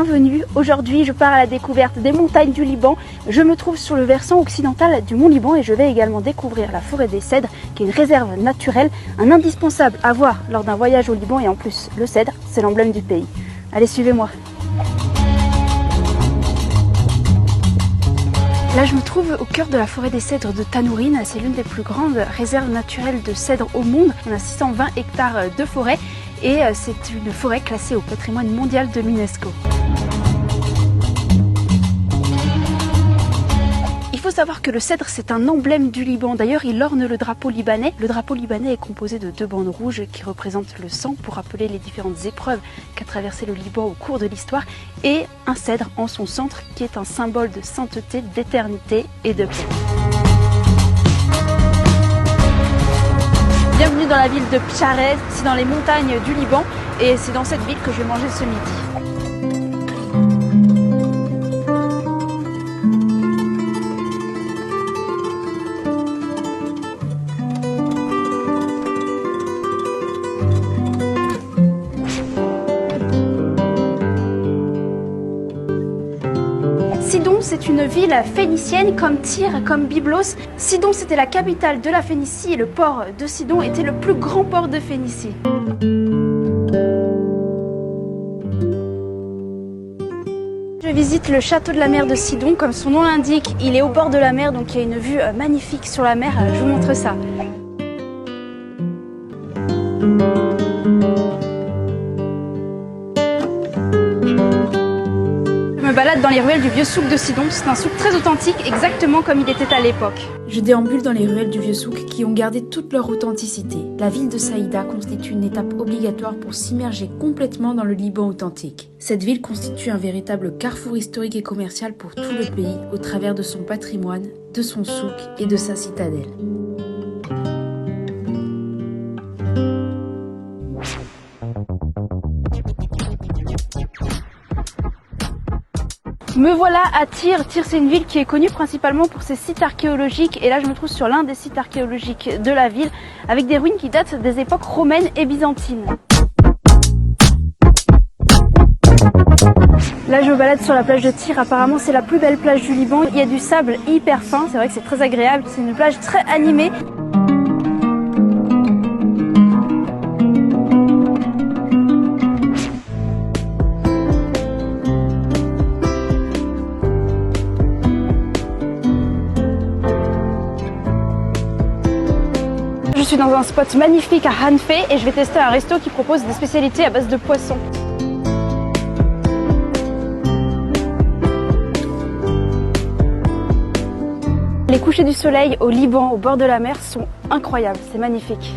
Bienvenue, aujourd'hui je pars à la découverte des montagnes du Liban. Je me trouve sur le versant occidental du mont Liban et je vais également découvrir la forêt des cèdres qui est une réserve naturelle, un indispensable à voir lors d'un voyage au Liban et en plus le cèdre c'est l'emblème du pays. Allez, suivez-moi. Là je me trouve au cœur de la forêt des cèdres de Tanourine, c'est l'une des plus grandes réserves naturelles de cèdres au monde. On a 620 hectares de forêt et c'est une forêt classée au patrimoine mondial de l'UNESCO. Il faut savoir que le cèdre c'est un emblème du Liban, d'ailleurs il orne le drapeau libanais. Le drapeau libanais est composé de deux bandes rouges qui représentent le sang pour rappeler les différentes épreuves qu'a traversé le Liban au cours de l'histoire et un cèdre en son centre qui est un symbole de sainteté, d'éternité et de paix. Bienvenue dans la ville de Psharez, c'est dans les montagnes du Liban et c'est dans cette ville que je vais manger ce midi. Sidon, c'est une ville phénicienne comme Tyr, comme Byblos. Sidon, c'était la capitale de la Phénicie et le port de Sidon était le plus grand port de Phénicie. Je visite le château de la mer de Sidon, comme son nom l'indique, il est au bord de la mer, donc il y a une vue magnifique sur la mer, je vous montre ça. Je me balade dans les ruelles du vieux souk de Sidon, c'est un souk très authentique, exactement comme il était à l'époque. Je déambule dans les ruelles du vieux souk qui ont gardé toute leur authenticité. La ville de Saïda constitue une étape obligatoire pour s'immerger complètement dans le Liban authentique. Cette ville constitue un véritable carrefour historique et commercial pour tout le pays, au travers de son patrimoine, de son souk et de sa citadelle. Me voilà à Tyr. Tyr, c'est une ville qui est connue principalement pour ses sites archéologiques et là je me trouve sur l'un des sites archéologiques de la ville avec des ruines qui datent des époques romaines et byzantines. Là je me balade sur la plage de Tyr, apparemment c'est la plus belle plage du Liban. Il y a du sable hyper fin, c'est vrai que c'est très agréable, c'est une plage très animée. Je suis dans un spot magnifique à Hanfé et je vais tester un resto qui propose des spécialités à base de poisson. Les couchers du soleil au Liban, au bord de la mer, sont incroyables, c'est magnifique.